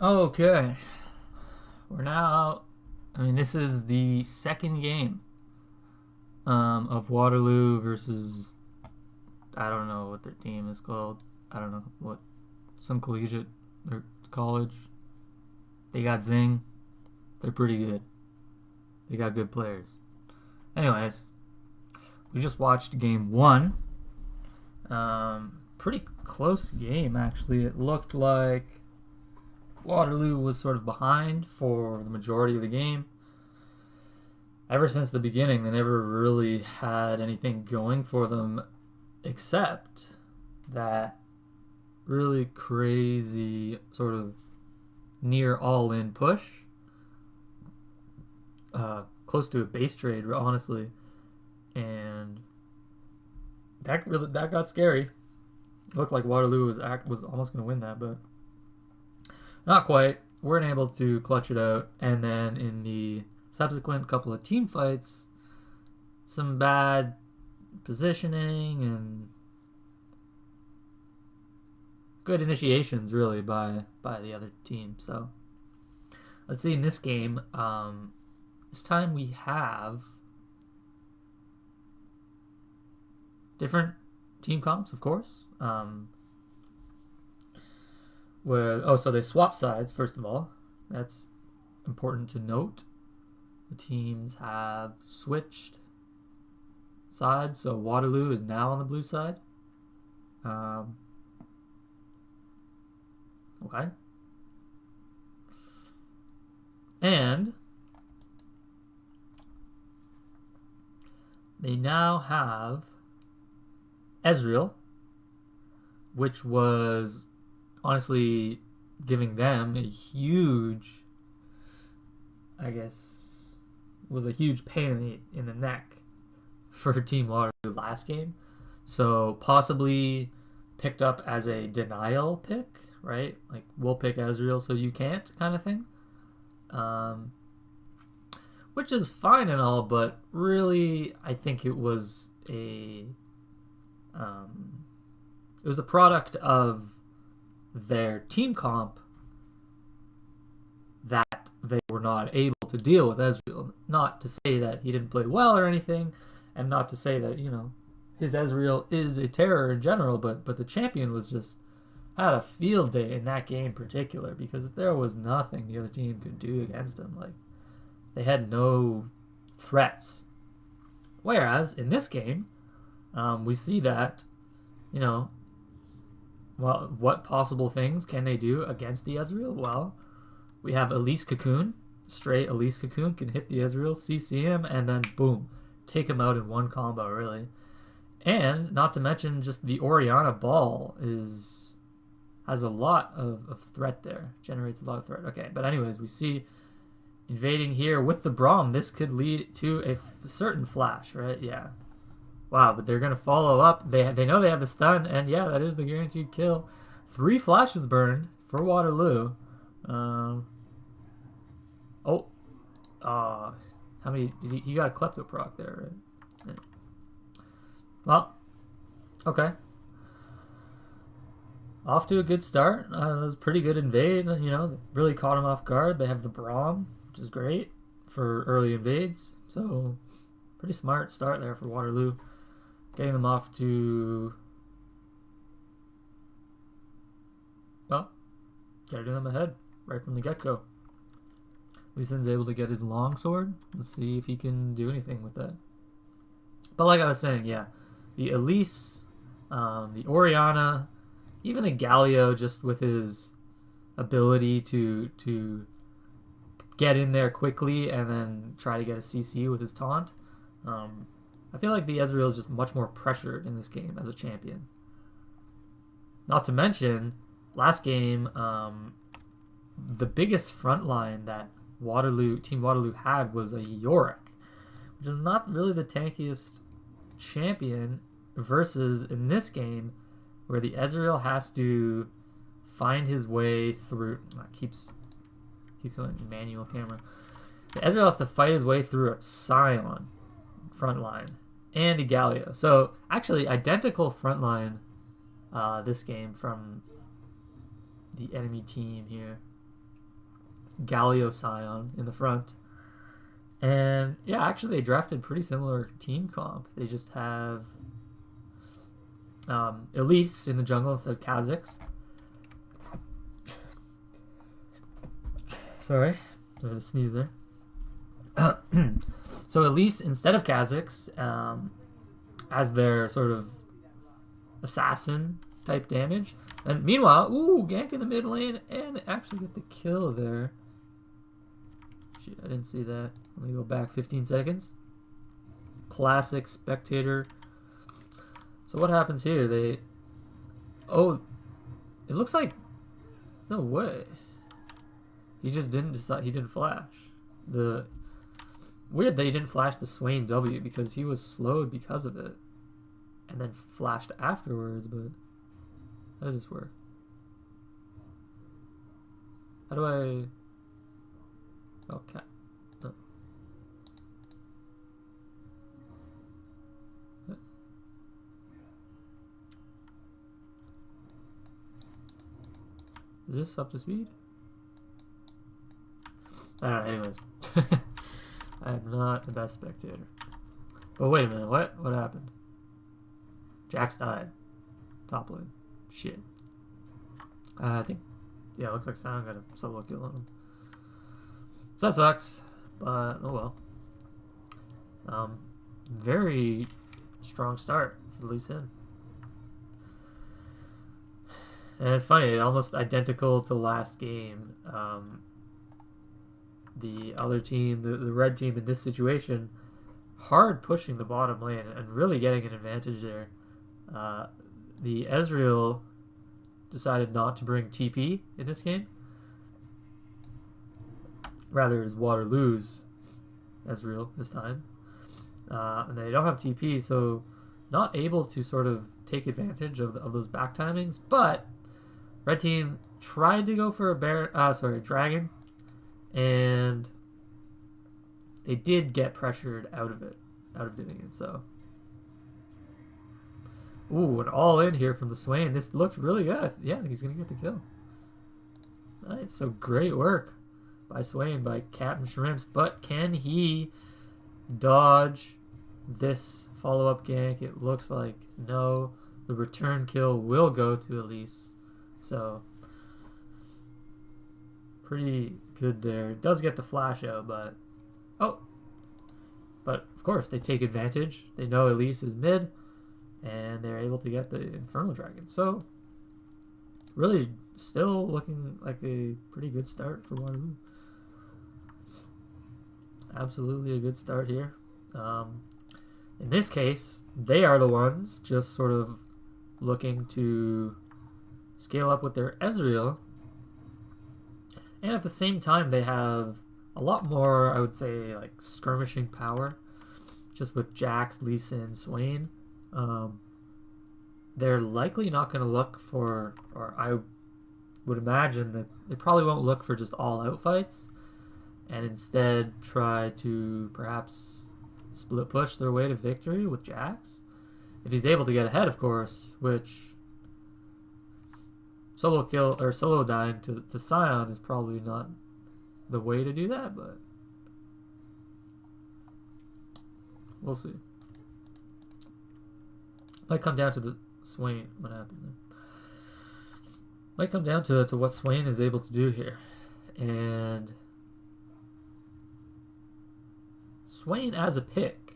Okay, we're now. I mean, this is the second game of Waterloo versus I don't know what their team is called. I don't know what some collegiate or college. They got Zing. They're pretty good. They got good players. Anyways, we just watched game one. Pretty close game actually. It looked like Waterloo was sort of behind for the majority of the game. Ever since the beginning, they never really had anything going for them except that really crazy sort of near all-in push. Close to a base trade, honestly. And that got scary. It looked like Waterloo was almost going to win that, but not quite. Weren't able to clutch it out. And then in the subsequent couple of team fights, some bad positioning and good initiations, really, by the other team. So let's see in this game. This time we have different team comps, of course. So they swap sides, first of all. That's important to note. The teams have switched sides, so Waterloo is now on the blue side. Okay. And they now have Ezreal, which was honestly giving them a huge, I guess, was a huge pain in the neck for Team Waterloo last game. So possibly picked up as a denial pick, right? Like, we'll pick Ezreal so you can't kind of thing. Which is fine and all, but really I think it was a product of their team comp that they were not able to deal with Ezreal. Not to say that he didn't play well or anything, and not to say that, his Ezreal is a terror in general, but the champion was just had a field day in that game in particular, because there was nothing the other team could do against him. Like, they had no threats. Whereas in this game, we see that, well, what possible things can they do against the Ezreal? Well, we have Elise Cocoon. Straight Elise Cocoon can hit the Ezreal, CC him, and then boom, take him out in one combo, really. And not to mention, just the Orianna ball has a lot of threat there. Generates a lot of threat. Okay, but anyways, we see invading here with the Braum. This could lead to a certain flash, right? Yeah. Wow, but they're going to follow up. They know they have the stun, and yeah, that is the guaranteed kill. 3 flashes burned for Waterloo. How many? He got a Klepto proc there, right? Yeah. Well, okay. Off to a good start. That was a pretty good invade. Really caught him off guard. They have the Braum, which is great for early invades. So, pretty smart start there for Waterloo. Getting them off to... Well, getting them ahead right from the get-go. Lee Sin's able to get his longsword. Let's see if he can do anything with that. But like I was saying, yeah. The Elise, the Orianna, even the Galio, just with his ability to get in there quickly and then try to get a CC with his taunt. I feel like the Ezreal is just much more pressured in this game as a champion. Not to mention, last game, the biggest front line that Team Waterloo had was a Yorick, which is not really the tankiest champion, versus in this game where the Ezreal has to find his way through. Keeps going manual camera. The Ezreal has to fight his way through a Sion front line and a Galio. So actually identical front line this game from the enemy team here. Galio Scion in the front. And yeah, actually they drafted pretty similar team comp. They just have Elise in the jungle instead of Kha'Zix. Sorry, I had a sneeze there. So Elise instead of Kha'Zix as their sort of assassin type damage. And meanwhile, gank in the mid lane and actually get the kill there. Shit, I didn't see that. Let me go back 15 seconds. Classic spectator. So what happens here? It looks like, no way. He just didn't decide, he didn't flash. Weird that he didn't flash the Swain W because he was slowed because of it. And then flashed afterwards, but how does this work? How do I... Okay. No. Is this up to speed? I don't know, anyways. I am not the best spectator. But wait a minute, what? What happened? Jax died. Top lane. Shit. I think, yeah, it looks like Sion got a solo kill on him. So that sucks, but oh well. Very strong start for Lee Sin. And it's funny, almost identical to last game. The other team, the red team in this situation, hard pushing the bottom lane and really getting an advantage there. The Ezreal decided not to bring TP in this game. Rather, it's Waterloo's Ezreal this time. And they don't have TP, so not able to sort of take advantage of those back timings. But red team tried to go for a dragon, and they did get pressured out of doing it. So, ooh, an all in here from the Swain. This looks really good. Yeah, he's gonna get the kill. Nice. So great work by Swain, by Captain Shrimps. But can he dodge this follow-up gank? It looks like no. The return kill will go to Elise. So pretty good there. It does get the flash out, but but of course they take advantage. They know Elise is mid, and they're able to get the Infernal Dragon. So really still looking like a pretty good start for Waterloo. Absolutely a good start here. In this case, they are the ones just sort of looking to scale up with their Ezreal. And at the same time, they have a lot more, I would say, like skirmishing power. Just with Jax, Lee Sin, Swain. They're likely not going to look for, or I would imagine that they probably won't look for just all-out fights. And instead try to perhaps split push their way to victory with Jax. If he's able to get ahead, of course, which solo kill or solo dying to Sion is probably not the way to do that, but we'll see. Might come down to the Swain. What happened there? Might come down to what Swain is able to do here. And Swain as a pick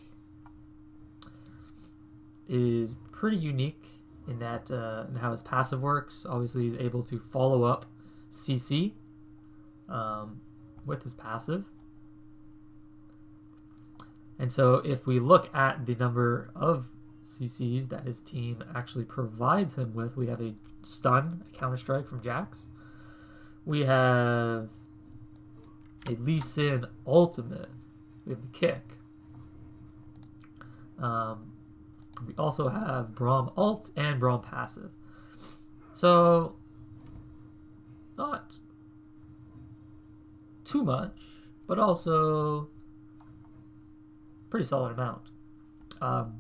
is pretty unique in that in how his passive works. Obviously, he's able to follow up CC with his passive. And so if we look at the number of CCs that his team actually provides him with, we have a stun, a counter strike from Jax. We have a Lee Sin ultimate. We have the kick. We also have Braum ult and Braum passive. So, not too much, but also pretty solid amount. I'm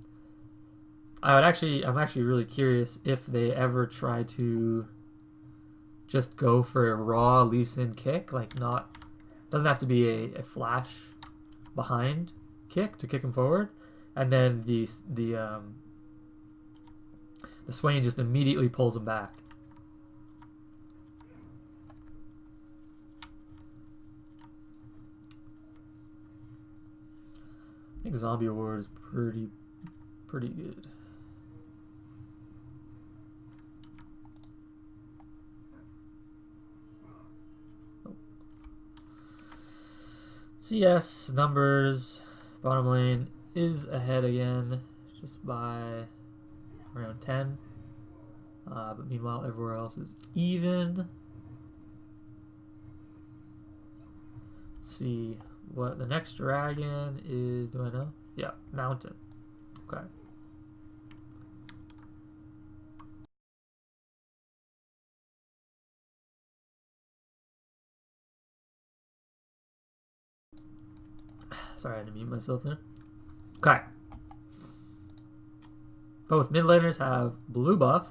actually really curious if they ever try to just go for a raw Lee Sin kick, like not Doesn't have to be a flash behind kick to kick him forward, and then the Swain just immediately pulls him back. I think Zombie Award is pretty good. Oh. CS numbers, bottom lane is ahead again, just by around 10. But meanwhile, everywhere else is even. Let's see what the next dragon is. Do I know? Yeah, Mountain. Okay. Sorry, I had to mute myself there. Okay. Both mid laners have blue buff.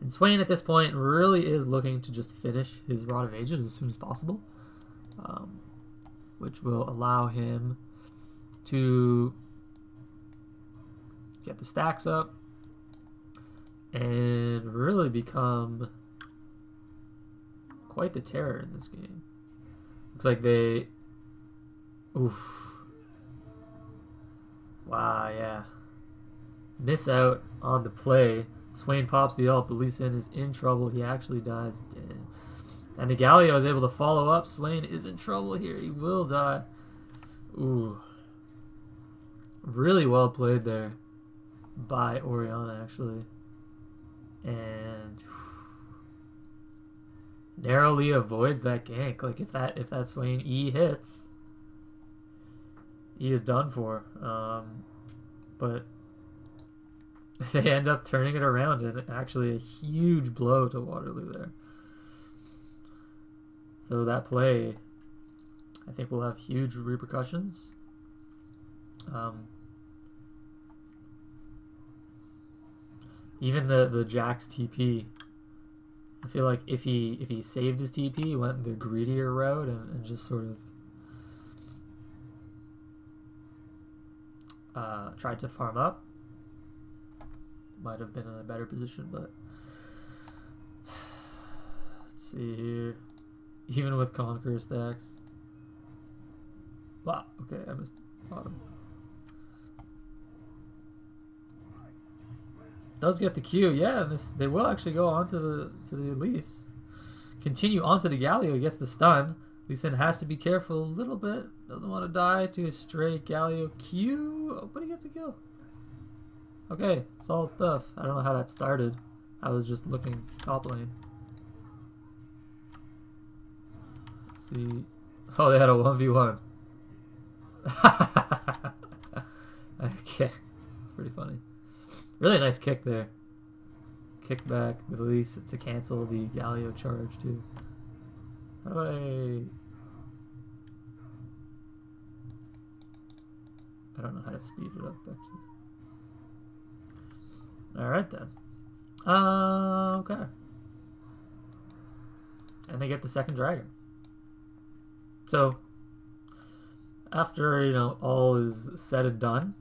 And Swain at this point really is looking to just finish his Rod of Ages as soon as possible. Which will allow him to get the stacks up and really become quite the terror in this game. Looks like they... Oof. Wow, yeah. Miss out on the play. Swain pops the ult, but Lee Sin is in trouble. He actually dies. Damn. And the Galio is able to follow up. Swain is in trouble here. He will die. Ooh. Really well played there by Orianna, actually. And narrowly avoids that gank. Like if that Swain E hits, he is done for. But they end up turning it around, and actually a huge blow to Waterloo there. So that play, I think, will have huge repercussions. Even the Jax TP, I feel like if he saved his TP, he went the greedier route and just sort of tried to farm up, might have been in a better position. But let's see here. Even with Conqueror stacks. Wow, okay, I missed the bottom. Does get the Q, yeah, and they will actually go on to the Elise. Continue onto the Galio, gets the stun. Lee Sin has to be careful a little bit. Doesn't want to die to a stray Galio Q. Oh, but he gets a kill. Okay, solid stuff. I don't know how that started. I was just looking top lane. See. Oh, they had a 1v1. Okay. It's pretty funny. Really nice kick there. Kick back the release to cancel the Galio charge, too. How do I don't know how to speed it up, actually. Alright, then. Okay. And they get the second dragon. So, after, all is said and done,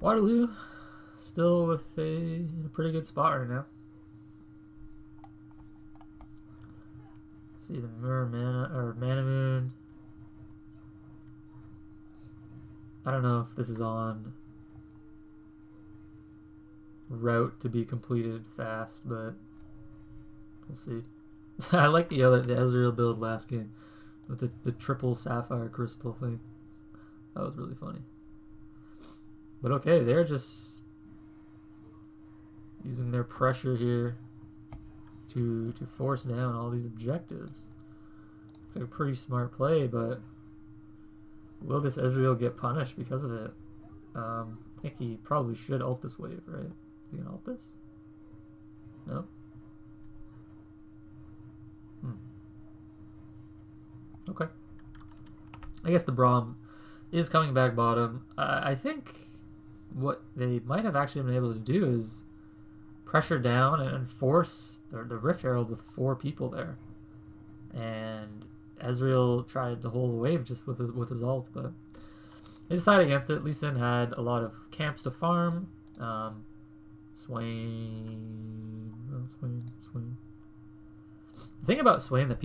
Waterloo still in a pretty good spot right now. See the Mirror Mana Moon. I don't know if this is on route to be completed fast, but we'll see. I like the Ezreal build last game with the triple sapphire crystal thing. That was really funny. But okay, they're just using their pressure here to force down all these objectives. It's like a pretty smart play, but will this Ezreal get punished because of it? I think he probably should ult this wave, right? Is he gonna ult this? No? Okay. I guess the Braum is coming back bottom. I think what they might have actually been able to do is pressure down and force the Rift Herald with 4 people there. And Ezreal tried to hold the wave just with his ult, but they decided against it. Lee Sin had a lot of camps to farm. Swain. The thing about Swain that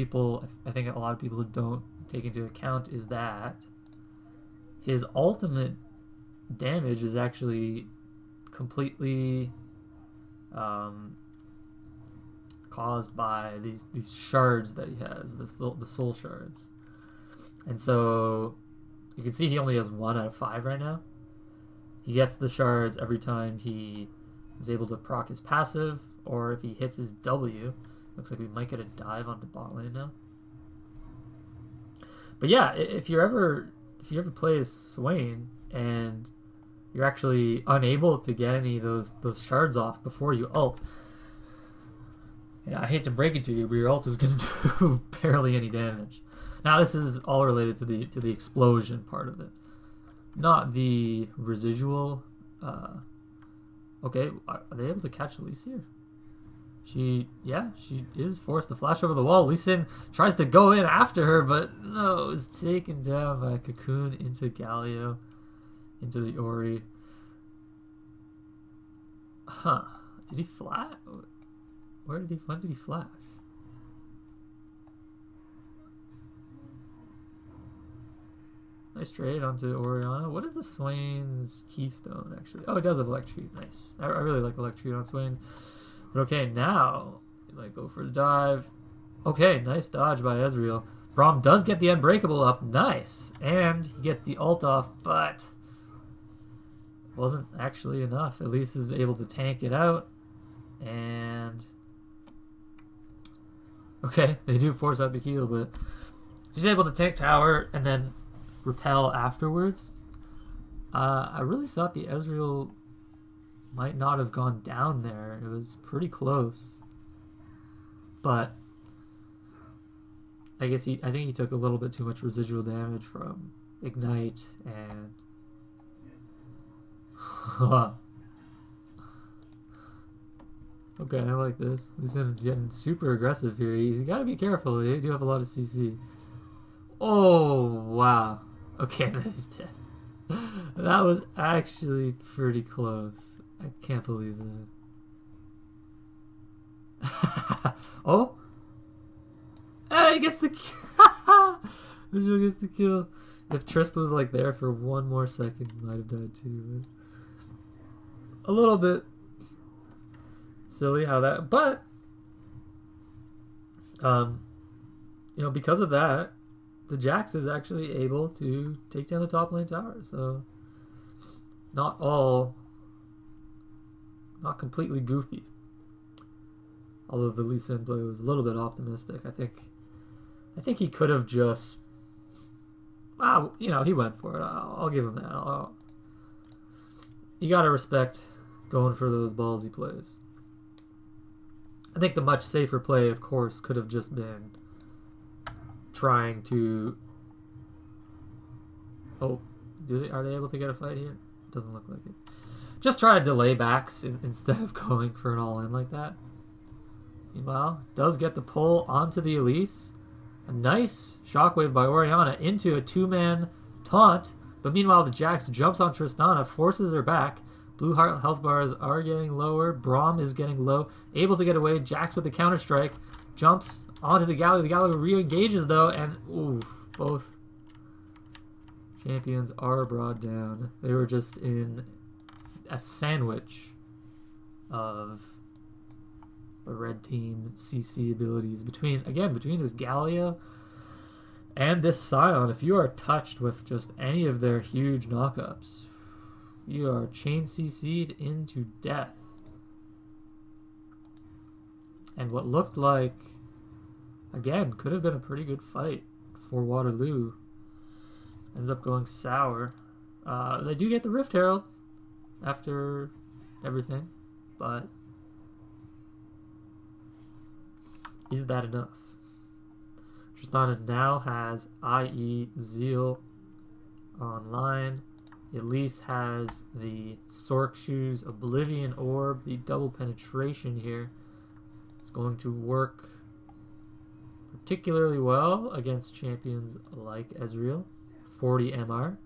I think a lot of people don't take into account is that his ultimate damage is actually completely caused by these shards that he has, the soul shards. And so you can see he only has 1 out of 5 right now. He gets the shards every time he is able to proc his passive, or if he hits his W. Looks like we might get a dive onto bot lane now. But yeah, if you ever play as Swain and you're actually unable to get any of those shards off before you ult, I hate to break it to you, but your ult is going to do barely any damage. Now this is all related to the explosion part of it, not the residual. Okay, are they able to catch Elise here? She is forced to flash over the wall. Lee Sin tries to go in after her, but no, is taken down by a Cocoon into Galio, into the Ori. Huh? Did he flash? When did he flash? Nice trade onto Orianna. What is the Swain's keystone actually? Oh, it does have Electrocute. Nice. I really like Electrocute on Swain. But okay, now he might go for the dive. Okay, nice dodge by Ezreal. Braum does get the Unbreakable up. Nice. And he gets the ult off, but it wasn't actually enough. Elise is able to tank it out. And okay, they do force out the heal, but she's able to tank tower and then repel afterwards. I really thought the Ezreal might not have gone down there. It was pretty close, but I think he took a little bit too much residual damage from Ignite and okay, I like this. He's getting super aggressive here. He's got to be careful. They do have a lot of CC. Oh wow. Okay, that is dead. That was actually pretty close. I can't believe that. Oh! Hey, he gets the kill! Visual gets the kill. If Trist was like there for 1 more second, he might have died too. But a little bit silly how that... But, because of that, the Jax is actually able to take down the top lane tower. So, not completely goofy. Although the Lee Sin play was a little bit optimistic. I think he could have just... he went for it. I'll give him that. You gotta respect going for those ballsy plays. I think the much safer play, of course, could have just been trying to... Oh, are they able to get a fight here? Doesn't look like it. Just try to delay backs instead of going for an all-in like that. Meanwhile, does get the pull onto the Elise. A nice shockwave by Orianna into a 2-man taunt. But meanwhile, the Jax jumps on Tristana, forces her back. Blue health bars are getting lower. Braum is getting low. Able to get away. Jax with the counter-strike. Jumps onto the Galio. The Galio re-engages though, and ooh, both champions are brought down. They were just in a sandwich of the red team CC abilities between this Galio and this Scion. If you are touched with just any of their huge knockups, you are chain CC'd into death. And what looked like, again, could have been a pretty good fight for Waterloo ends up going sour. They do get the Rift Herald after everything, but is that enough? Tristana now has IE Zeal online. Elise has the Sork Shoes Oblivion Orb, the double penetration here. It's going to work particularly well against champions like Ezreal, 40 MR.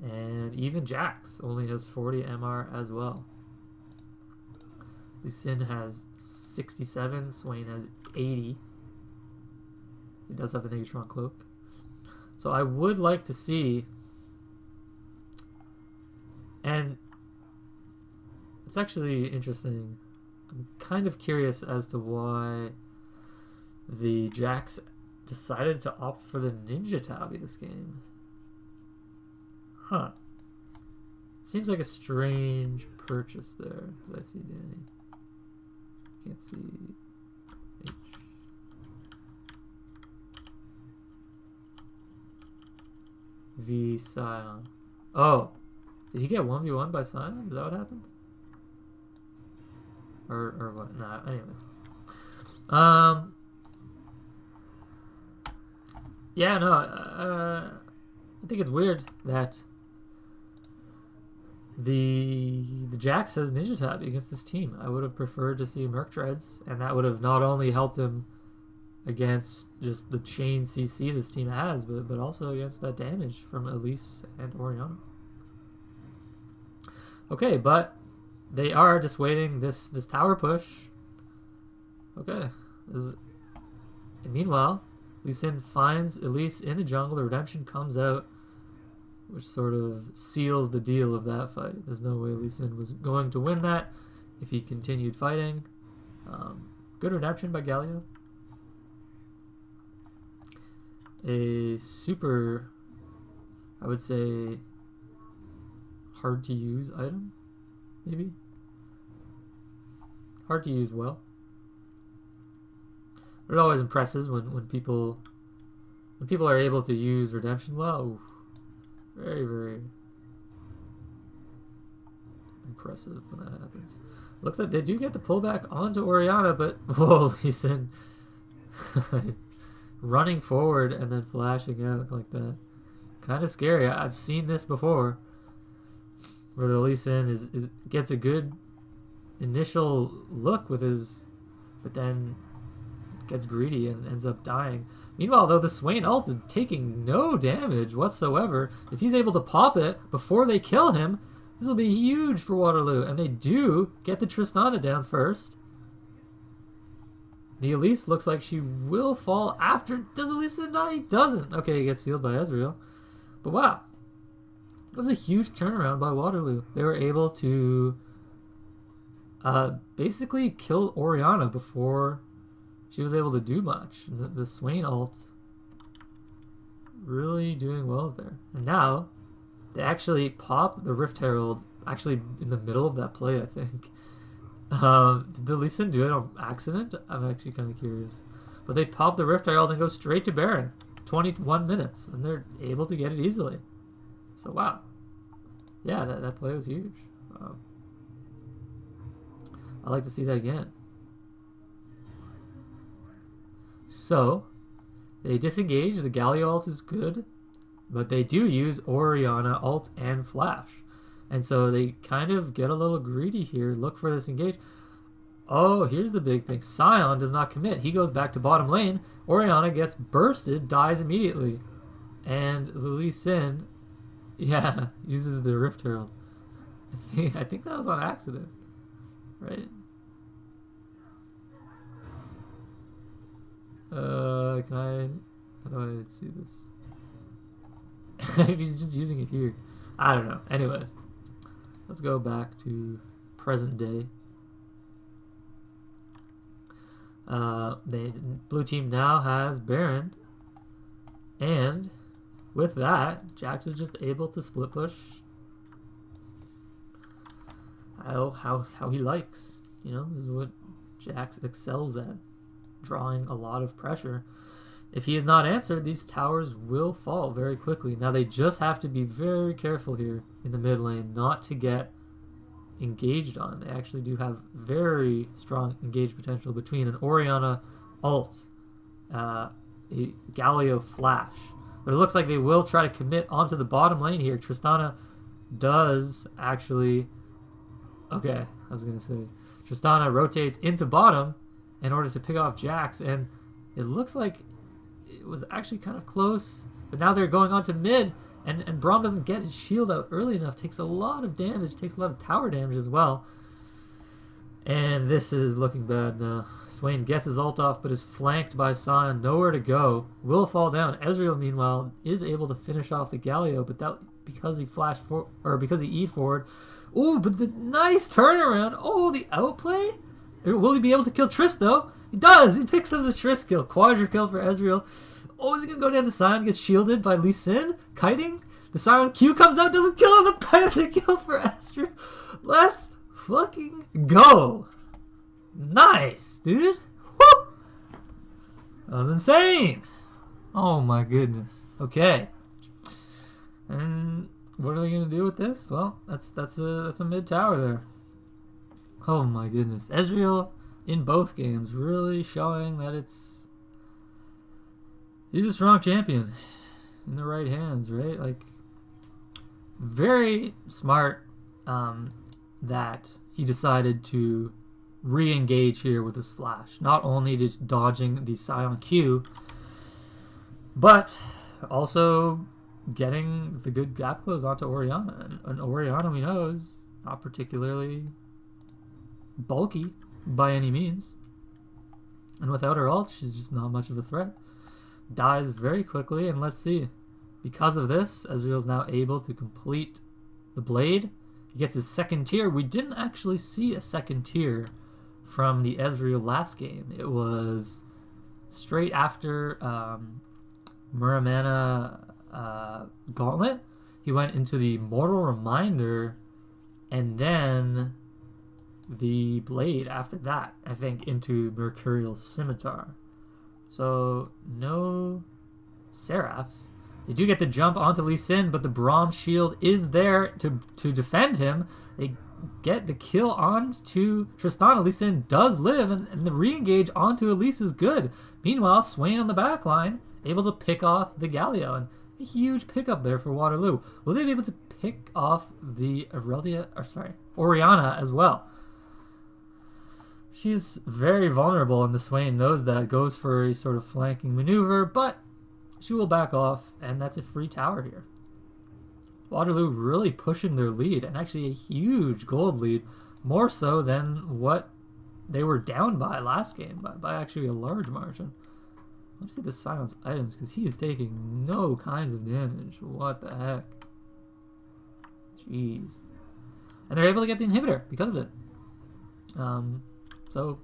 And even Jax only has 40 MR as well. Lucin has 67, Swain has 80. He does have the Negatron Cloak. So I would like to see, and it's actually interesting, I'm kind of curious as to why the Jax decided to opt for the Ninja Tabi this game. Huh. Seems like a strange purchase there. Did I see Danny? Can't see H. V Scion. Oh. Did he get 1v1 by Scion? Is that what happened? Or what? Nah, anyways. Yeah, no, I think it's weird that the Jax has Ninja Tabi against this team. I would have preferred to see Merc Treads, and that would have not only helped him against just the chain CC this team has, but also against that damage from Elise and Orianna. Okay, but they are dissuading this tower push. Okay. And meanwhile, Lucin finds Elise in the jungle. The redemption comes out, which sort of seals the deal of that fight. There's no way Lucin was going to win that if he continued fighting. Good redemption by Galio. A super, I would say, hard to use item, maybe. Hard to use well. But it always impresses when people are able to use redemption well. Oof. Very, very impressive when that happens. Looks like they do get the pullback onto Orianna, but whoa, Lucin running forward and then flashing out like that. Kind of scary. I've seen this before, where the Lucin gets a good initial look with his, but then gets greedy and ends up dying. Meanwhile, though, the Swain ult is taking no damage whatsoever. If he's able to pop it before they kill him, this will be huge for Waterloo. And they do get the Tristana down first. The Elise looks like she will fall after. Does Elise die? He doesn't. Okay, he gets healed by Ezreal. But wow. That was a huge turnaround by Waterloo. They were able to basically kill Orianna before she was able to do much. The Swain ult really doing well there. And now they actually pop the Rift Herald actually in the middle of that play, I think. Did the Lucin do it on accident? I'm actually kind of curious. But they pop the Rift Herald and go straight to Baron. 21 minutes. And they're able to get it easily. So wow. Yeah, that play was huge. I'd like to see that again. So, they disengage. The Galio ult is good, but they do use Orianna ult and flash. And so they kind of get a little greedy here. Look for this engage. Oh, here's the big thing. Scion does not commit. He goes back to bottom lane. Orianna gets bursted, dies immediately. And the Lee Sin, yeah, uses the Rift Herald. I think that was on accident, right? How do I see this? If he's just using it here. I don't know. Anyways, let's go back to present day. The blue team now has Baron, and with that, Jax is just able to split push how he likes. You know, this is what Jax excels at, drawing a lot of pressure. If he is not answered, these towers will fall very quickly. Now they just have to be very careful here in the mid lane not to get engaged on. They actually do have very strong engage potential between an Orianna ult, a Galio flash, But it looks like they will try to commit onto the bottom lane here. Tristana does actually... Okay, I was going to say. Tristana rotates into bottom in order to pick off Jax. And it looks like it was actually kind of close. But now they're going on to mid. And Braum doesn't get his shield out early enough. Takes a lot of damage. Takes a lot of tower damage as well. And this is looking bad now. Swain gets his ult off, but is flanked by Sion. Nowhere to go. Will fall down. Ezreal, meanwhile, is able to finish off the Galio, but that because he flashed for, or because he E'd forward. Oh, but the nice turnaround. Oh, the outplay. Will he be able to kill Triss though? He does. He picks up the Triss kill. Quadra kill for Ezreal. Oh, is he gonna go down to Sion? Gets shielded by Lee Sin. Kiting. The Sion Q comes out. Doesn't kill him. The penalty kill for Ezreal. Let's fucking go. Nice, dude. Woo! That was insane. Oh my goodness. Okay. And what are they gonna do with this? Well, that's a mid tower there. Oh my goodness. Ezreal in both games really showing that he's a strong champion in the right hands, right? Like, very smart that he decided to re-engage here with his flash. Not only just dodging the Sion Q, but also getting the good gap close onto Orianna. And Orianna, we know, is not particularly bulky by any means. And without her ult, she's just not much of a threat. Dies very quickly, and let's see. Because of this, Ezreal's now able to complete the Blade. He gets his second tier. We didn't actually see a second tier from the Ezreal last game. It was straight after Muramana Gauntlet. He went into the Mortal Reminder and then the Blade after that, I think, into Mercurial Scimitar. So no Seraphs. They do get the jump onto Lee Sin, but the Braum shield is there to defend him. They get the kill on to Tristana. Lee Sin does live, and the re-engage onto Elise is good. Meanwhile, Swain on the back line, able to pick off the Galio, and a huge pickup there for Waterloo. Will they be able to pick off the Orianna as well? She is very vulnerable, and the Swain knows that. Goes for a sort of flanking maneuver, but she will back off, and that's a free tower here. Waterloo really pushing their lead, and actually a huge gold lead, more so than what they were down by last game, by actually a large margin. Let's see the silence items, because he is taking no kinds of damage. What the heck? Jeez. And they're able to get the inhibitor because of it. So,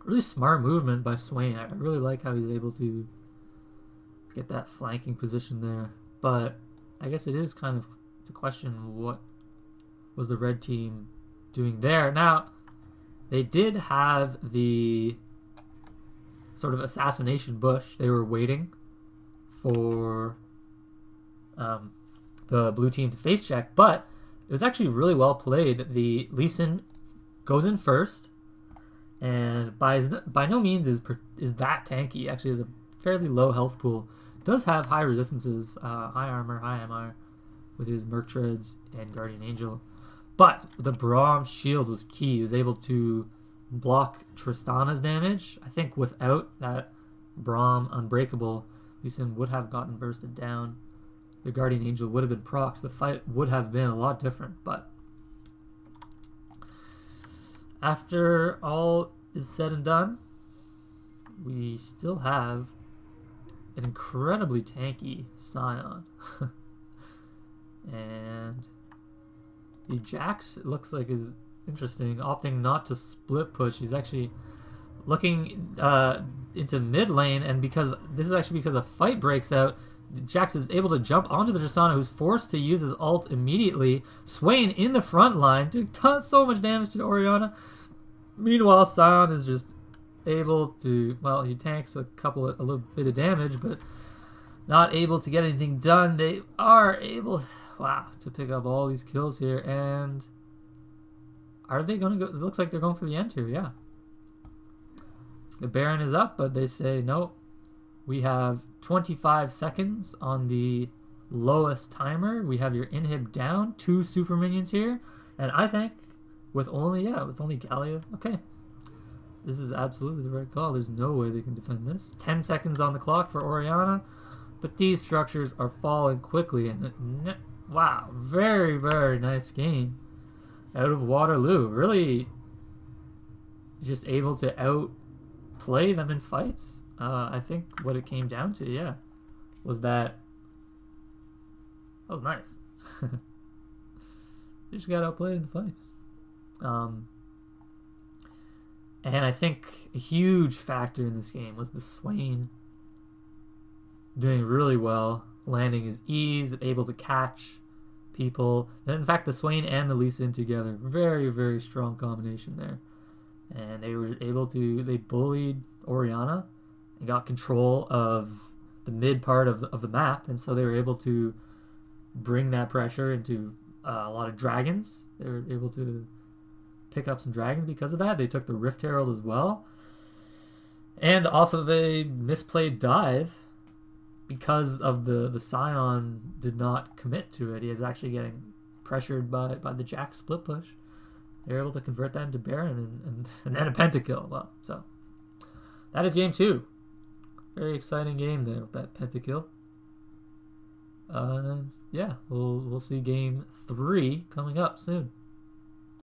really smart movement by Swain. I really like how he's able to get that flanking position there. But I guess it is kind of to question what was the red team doing there. Now, they did have the sort of assassination bush. They were waiting for the blue team to face check, but it was actually really well played. The Lee Sin goes in first, and by no means is that tanky. Actually has a fairly low health pool. Does have high resistances, high armor, high MR with his Merc Treads and Guardian Angel. But the Braum shield was key. He was able to block Tristana's damage. I think without that Braum Unbreakable, Lee Sin would have gotten bursted down. The Guardian Angel would have been procced. The fight would have been a lot different, but after all is said and done, we still have an incredibly tanky Sion. And the Jax, it looks like, is interesting, opting not to split push. He's actually looking into mid lane, and because this is actually because a fight breaks out, Jax is able to jump onto the Tristana, who's forced to use his ult immediately. Swain in the front line, doing so much damage to Orianna. Meanwhile, Sion is just able to, well, he tanks a little bit of damage, but not able to get anything done. They are able, wow, to pick up all these kills here, and are they going to go? It looks like they're going for the end here, yeah. The Baron is up, but they say, no, we have 25 seconds on the lowest timer. We have your inhib down, 2 super minions here, and I think with only Gallia, okay, this is absolutely the right call. There's no way they can defend this. 10 seconds on the clock for Orianna, but these structures are falling quickly, and wow, very, very nice game out of Waterloo. Really just able to outplay them in fights. I think what it came down to, yeah, was that was nice. You just got outplayed in the fights. And I think a huge factor in this game was the Swain doing really well, landing his E's, able to catch people. In fact, the Swain and the Lee Sin together, very, very strong combination there. And they were able to, they bullied Orianna and got control of the mid part of the map, and so they were able to bring that pressure into a lot of dragons. They were able to pick up some dragons because of that. They took the Rift Herald as well. And off of a misplayed dive, because of the Scion did not commit to it, he is actually getting pressured by the Jack split push. They were able to convert that into Baron and then a pentakill. Well, so that is game 2. Very exciting game there with that pentakill. Yeah, we'll see game 3 coming up soon.